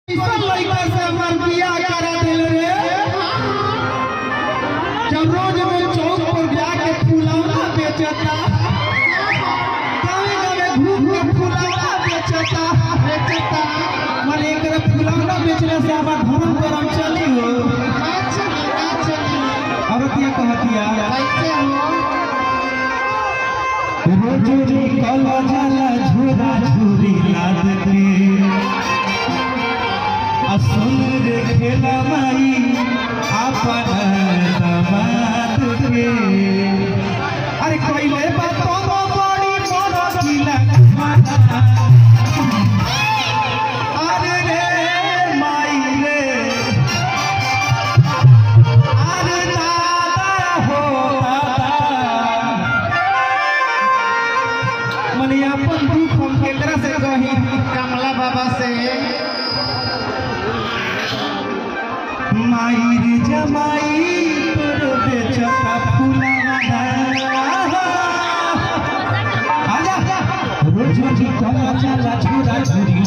लड़का से हमार बियाह करा दिल रे। जब रोज में चौक पर जाके फुलौना बेचता, गावे घूम के फुलौना बेचता। माने एकरा फुलौना बेचने से हमार धर्म करम चली हो। औरतिया कहतिया रोज निकल जाला झोरा झूरी लाद के सुन रे खेला माई अपन दमाद के। अरे कोइले बातों तो बड़ी मोरो किला अरे रे माई रे अरे दादा हो दादा मने अपन दुख हम केकरा से कही कमला बाबा से। माई रे जमाई तोर बेचता फुलौना आजा रोज रोज कला चला छोरा छोरी